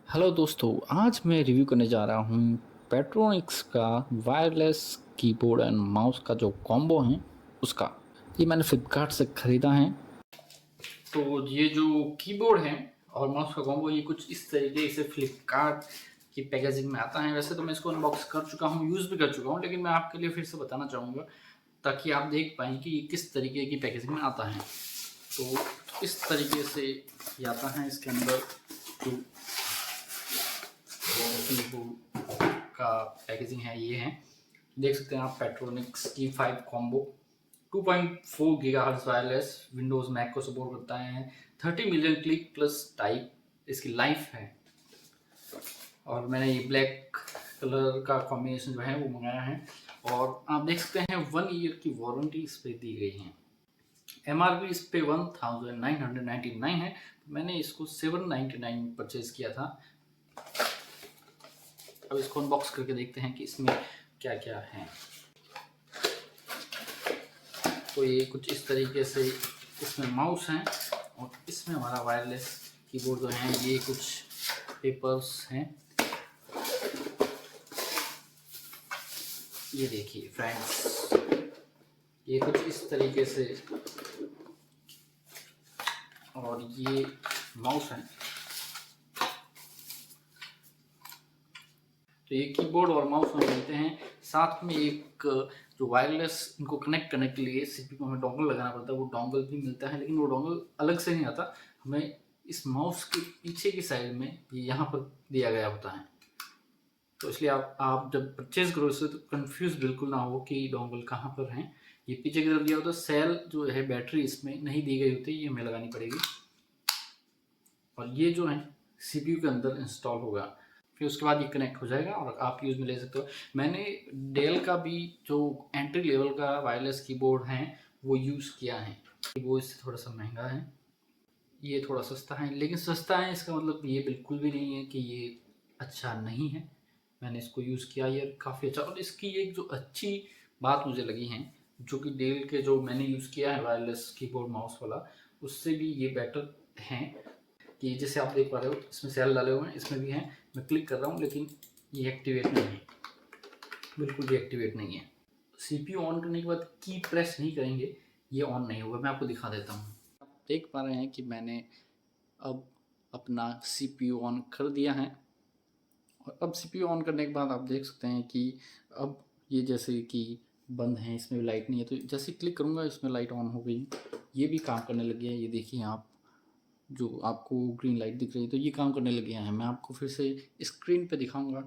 Hello दोस्तों, आज मैं रिव्यू करने जा रहा हूँ पेट्रोनिक्स का वायरलेस कीबोर्ड एंड माउस का जो कॉम्बो है उसका। ये मैंने फ्लिपकार्ट से ख़रीदा है। तो ये जो कीबोर्ड है और माउस का कॉम्बो ये कुछ इस तरीके से फ्लिपकार्ट की पैकेजिंग में आता है। वैसे तो मैं इसको अनबॉक्स कर चुका हूँ, यूज़ भी कर चुका हूँ, लेकिन मैं आपके लिए फिर से बताना चाहूँगा ताकि आप देख पाएँ कि ये किस तरीके की पैकेजिंग में आता है। तो इस तरीके से ये आता है। इसके अंदर जो कीबोर्ड का पैकेजिंग है ये है, देख सकते हैं आप। Portronics T5 combo 2.4 gigahertz wireless Windows Mac को सपोर्ट करता है। 30 मिलियन क्लिक प्लस टाइप इसकी लाइफ है। और मैंने ये ब्लैक कलर का कॉम्बिनेशन जो है वो मंगाया है। और आप देख सकते हैं 1 ईयर की वारंटी इस पर दी गई है। MRP इस पे 1999 है, मैंने इसको 799 परचेज किया था। अब इसको अनबॉक्स करके देखते हैं कि इसमें क्या क्या है। तो ये कुछ इस तरीके से इसमें माउस हैं और इसमें हमारा वायरलेस कीबोर्ड जो है। ये कुछ पेपर्स हैं, ये देखिए फ्रेंड्स, ये कुछ इस तरीके से। और ये माउस है। तो ये कीबोर्ड और माउस में मिलते हैं, साथ में एक जो वायरलेस इनको कनेक्ट करने के लिए सीपीयू को हमें डोंगल लगाना पड़ता है, वो डोंगल भी मिलता है, लेकिन वो डोंगल अलग से नहीं आता, हमें इस माउस के पीछे की साइड में ये यहाँ पर दिया गया होता है। तो इसलिए आप जब परचेज करो इससे तो कंफ्यूज बिल्कुल ना हो कि डोंगल कहाँ पर है। ये पीछे की तरफ दिया होता है। सेल जो है बैटरी इसमें नहीं दी गई होती, ये हमें लगानी पड़ेगी। और ये जो है सीपीयू के अंदर इंस्टॉल होगा, फिर उसके बाद ये कनेक्ट हो जाएगा और आप यूज़ में ले सकते हो। मैंने डेल का भी जो एंट्री लेवल का वायरलेस कीबोर्ड है वो यूज़ किया है। वो इससे थोड़ा सा महंगा है, ये थोड़ा सस्ता है। लेकिन सस्ता है इसका मतलब ये बिल्कुल भी नहीं है कि ये अच्छा नहीं है। मैंने इसको यूज़ किया, ये काफ़ी अच्छा। और इसकी एक जो अच्छी बात मुझे लगी है, जो कि डेल के जो मैंने यूज़ किया है वायरलेस कीबोर्ड माउस वाला, उससे भी ये बेटर है कि जैसे आप देख पा रहे हो इसमें सेल डाले हुए हैं, इसमें भी हैं। मैं क्लिक कर रहा हूँ लेकिन ये एक्टिवेट नहीं है, बिल्कुल भी एक्टिवेट नहीं है। सीपीयू ऑन करने के बाद की प्रेस नहीं करेंगे, ये ऑन नहीं होगा। मैं आपको दिखा देता हूँ। आप देख पा रहे हैं कि मैंने अब अपना सीपीयू ऑन कर दिया है। और अब सीपीयू ऑन करने के बाद आप देख सकते हैं कि अब ये जैसे कि बंद है, इसमें लाइट नहीं है। तो जैसे क्लिक करूँगा इसमें लाइट ऑन हो गई, ये भी काम करने लग गया है। ये देखिए आप, जो आपको ग्रीन लाइट दिख रही है, तो ये काम करने लग गया है। मैं आपको फिर से स्क्रीन पे दिखाऊंगा।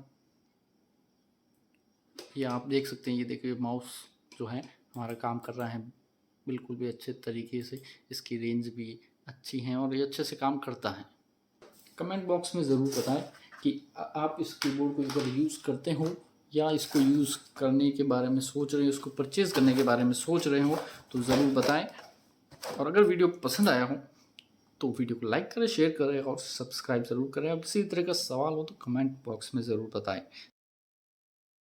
ये आप देख सकते हैं, ये देखिए माउस जो है हमारा काम कर रहा है बिल्कुल भी अच्छे तरीके से। इसकी रेंज भी अच्छी है और ये अच्छे से काम करता है। कमेंट बॉक्स में ज़रूर बताएं कि आप इस कीबोर्ड को अगर यूज़ करते हो या इसको यूज़ करने के बारे में सोच रहे हो, इसको परचेज़ करने के बारे में सोच रहे हो, तो ज़रूर बताएं। और अगर वीडियो पसंद आया हो तो वीडियो को लाइक करें, शेयर करें और सब्सक्राइब ज़रूर करें। अब किसी तरह का सवाल हो तो कमेंट बॉक्स में ज़रूर बताएं।